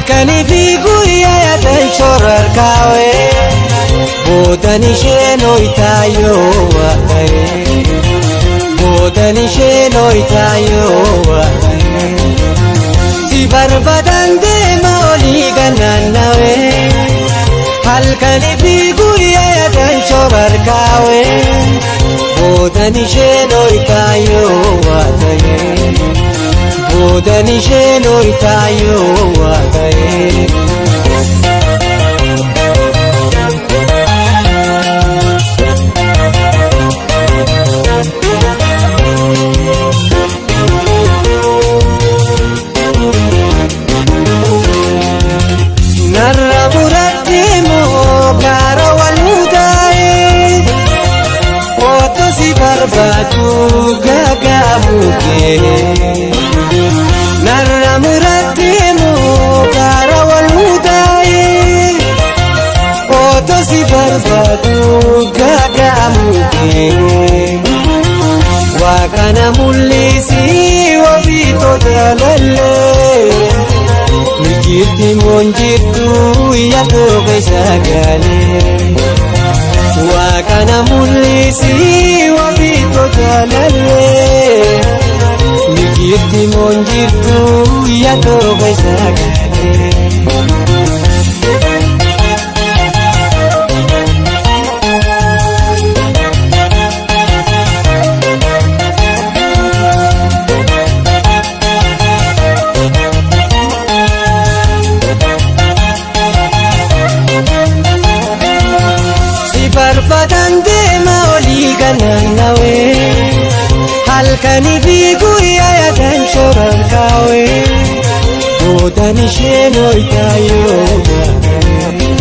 halkanii fi guyyaa yaatan shoror kaawee boodan isheen hoytaayoo waaqayee boodan isheen hoytaayoo waaqayee si barbaadan deema olii gannaannawee halkanii fi guyyaa yaatan shoror kaawee boodan isheen hoytaayoo waaqayee boodan isheen hoytaayoo waaqayee narra muratti moo gaara wal mutaa'ee otoo si barbaadu gagaabuukee narra muratti moo gaara wal mutaa'ee otoo si barbaadu gagaabuukee waaqana mul'isi wabiitoo jaalallee Jirti monjirtu yaadoo keessaagalee waaqana mul'isi wabiitoo jaalallee jirti monjirtu yaadoo keessaagalee. barbaadan deema olii gannaannawee halkanii fi guyyaa yaatan shoror kaawee boodan isheen hoytaayoo waaqayee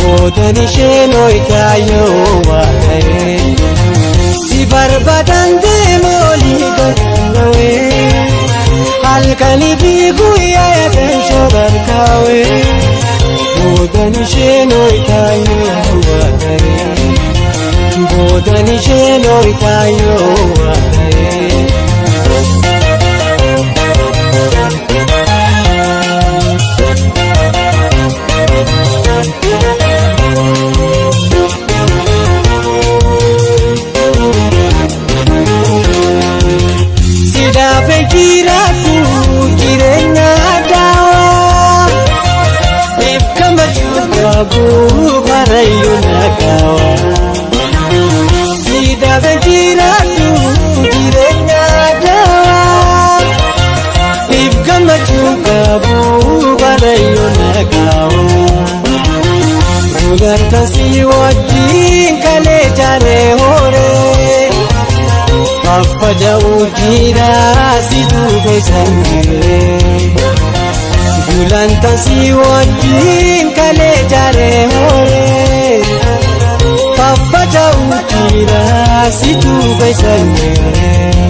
boodan isheen hoytaayoo waaqayee si barbaadan deema olii gannaannawee halkanii fi guyyaa yaatan shoror kaawee boodan isheen hoytaayoo waaqayee boodan isheen hoytaayoo waaqayee. Sidaafe jiraatu jireenya daawaa ibkama chukabu barayu nagawa Sidaafe jiraatu jireenya daawaa ibkama chukabu barayu nagawa Rugartasi wajjin kalee jaaree horee Faffaja'uu jira situu keessangiree Gulantasi wajjin kalee jaaree horee Faffaja'uu jira situu keessangiree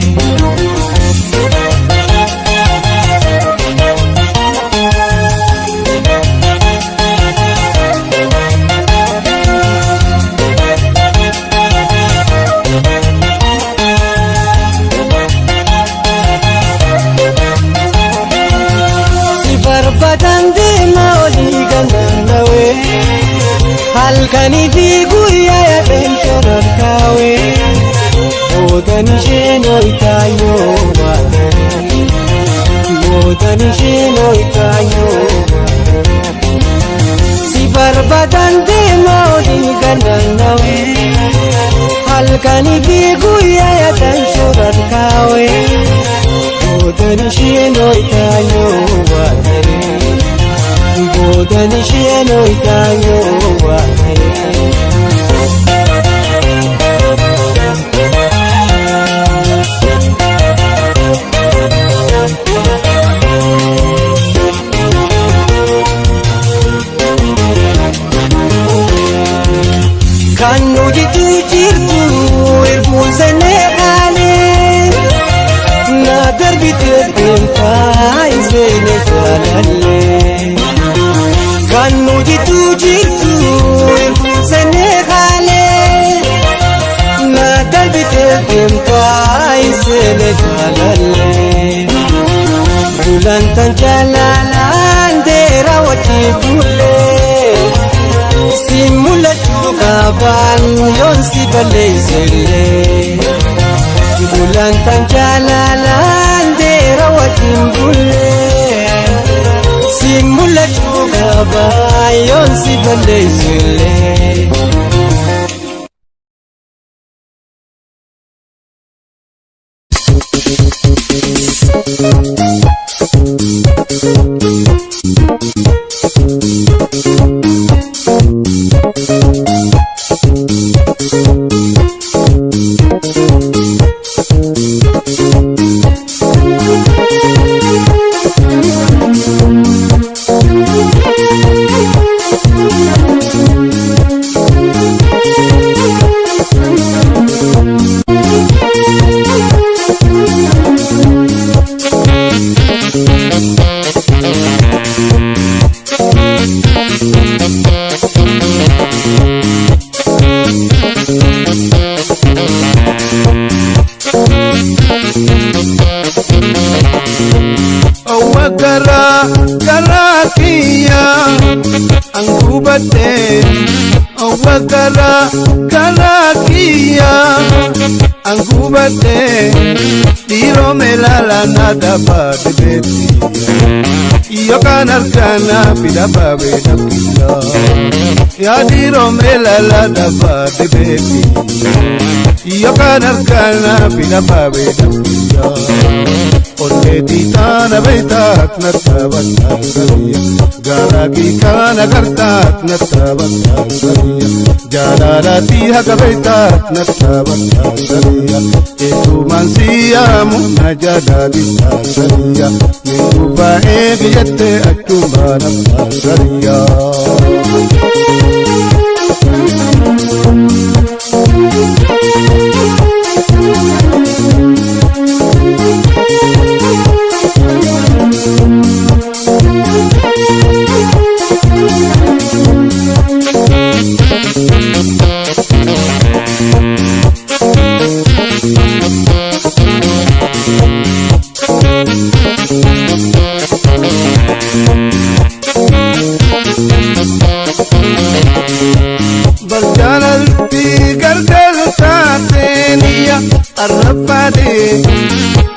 barbaadan deema olii gannaannawee halkanii fi guyyaa yaatan shoror kaawee boodan isheen hoytaayoo waaqayee boodan isheen hoytaayoo waaqayee si barbaadan deema olii gannaannawee halkanii fi guyyaa yaatan shoror kaawee boodan isheen hoytaayoo waaqayee boodan isheen hoytaayoo waaqayee. Kan nujitu jirtu irbuun sannee qaalee na darbite deemtaa iseenee jaalallee kan nujitu jirtu irbuun sannee qaalee na darbite deemtaa iseenee jaalallee gulantaan jalalaan deema. qaban yoon si balleessellee gulantaan jaalalaan deera wajjin bullee si mul'achuu qaban yoon si balleessellee. Diro melala nada pa de beti yo kan arkana pida pa be dakila ya diro melala da pa de beti yo kan arkana pida pa be dakila olle titana beitat natabata sariya gara ki kana gartat natabata sariya jarara ti hagabeitat natabata sariya tu mansiya munna jadalita sariya minuba egiyate atumana sariya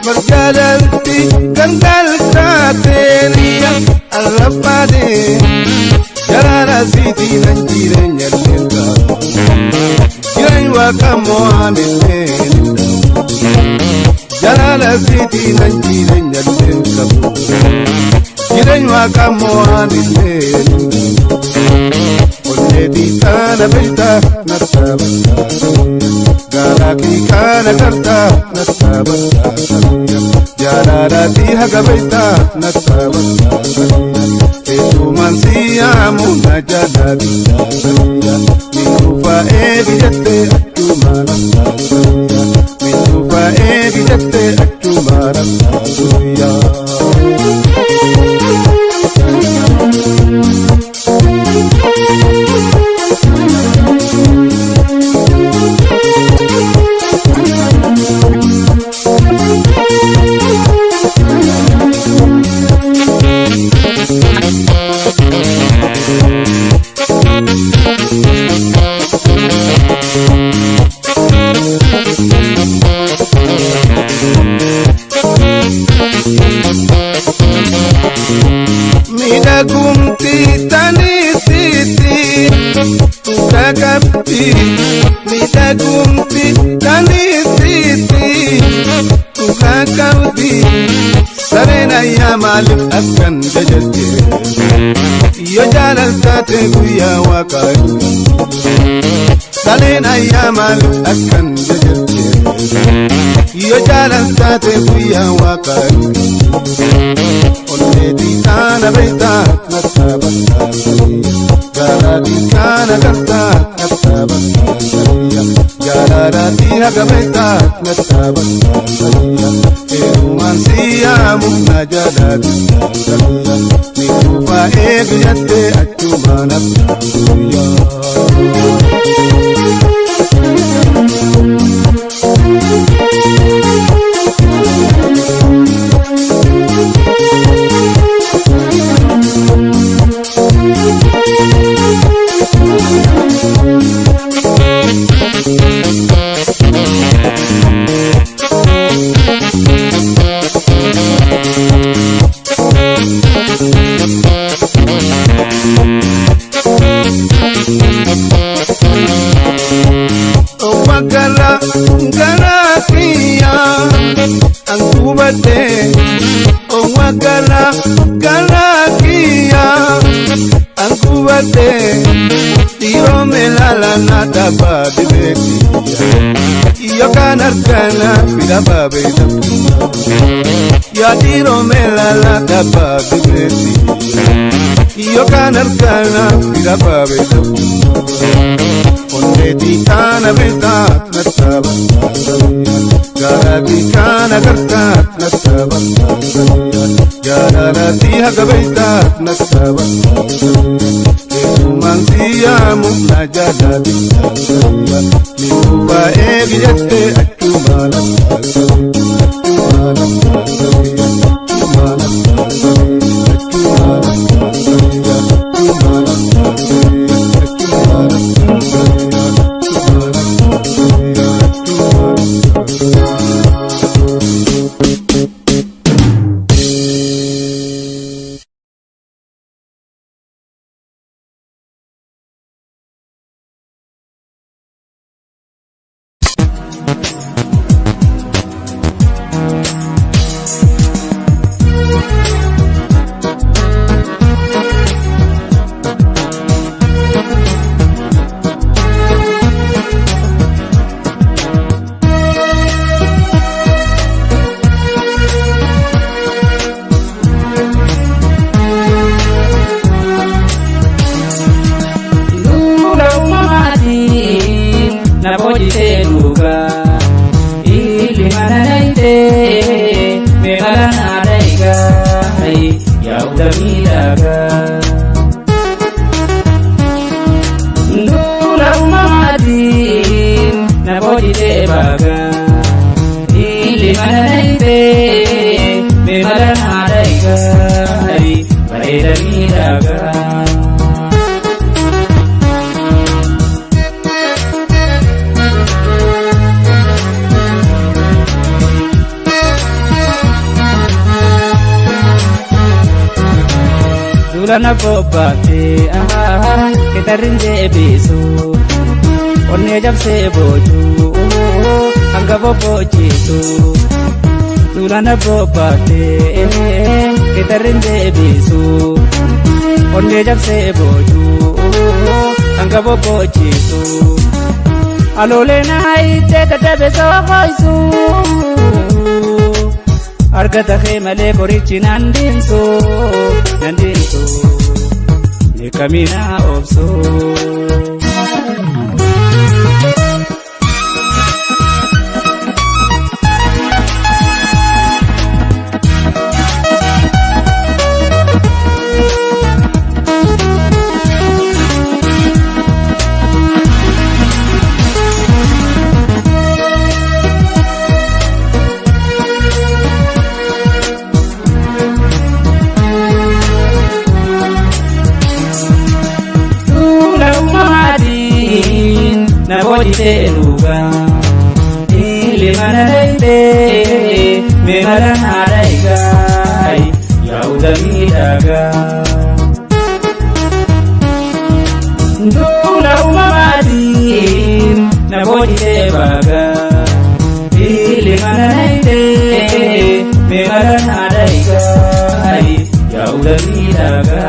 berjalanti gandal kateria alapade jarara siti nanjirenya lenda jiraiwa kamo amelenda jarara siti nanjirenya lenda jiraiwa kamo amelenda olle ditana beta natabata gara ki kana karta natabata sariya jarara ti hagabeita natabata sariya tu mansiya munna jadalita sariya minufa egiyate atumana sariya minufa egiyate atumana sariya midagumti tani siti tukagapti midagumti tani siti tukagapti sarena ya malik akan jajalti yo jalal tate guya wakai sarena ya malik akan jajalti yo jalal tate guya wakai olle ditana beta natabata sariya gara ditana karta natabata sariya jarara ti hagabeta natabata sariya tu mansiya munna jadalita sariya minufa egiyate atumana sariya gara gara kia angkubate owa gara gara kia angkubate tiro melala nada babeti yo kanarkana pira babeta ya tiro melala nada babeti yo kanarkana pira babeta oneti kana betat nataba garati kana kartat nataba garati hagabetat nataba mansiya munajada ditaya niuba egiyate atumala Dulana bobate kita rinje bisu onne jab se boju angga bobo jitu Dulana bobate kita rinje bisu onne jab se boju angga bobo jitu alole nai te tebe so koisu argata khemale korichi nandinso ne kamina obso na bodi teluga ile manaide me marana daiga yauda midaga ndula umamadin na bodi tebaga ile manaide me marana daiga yauda midaga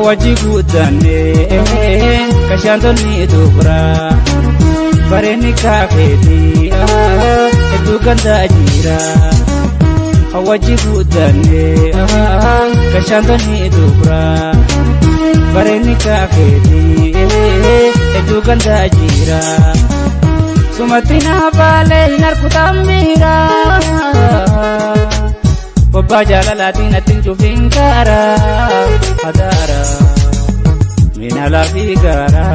wajibu dane kashanto ni dubra bareni kaketi edu ganda jira wajibu dane kashanto ni dubra bareni kaketi edu ganda jira sumatina vale narkutamira Baba jalalatin atin jufingkara hadara minala figara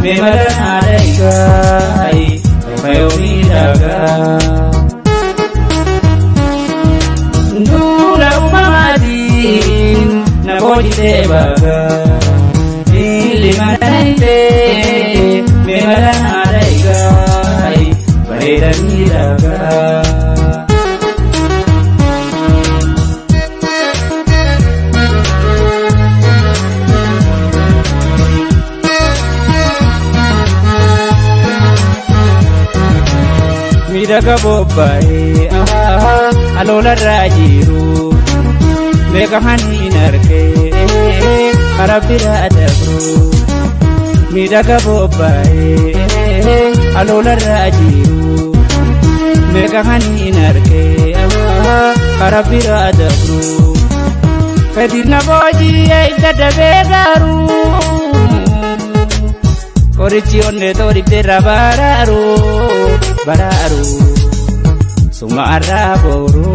Memalana daigai Fayomi daga Ndula umamadin Naboji debaga Ili manaite Memalana daigai Fayomi daga Midaka bobbae alola rajiru meka hani narke arabira adabru Midaka bobbae alola rajiru meka hani narke arabira adabru kadirna boji aida begaru Korichi onne tori tera bararu Suma araboru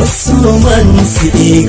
Osuman si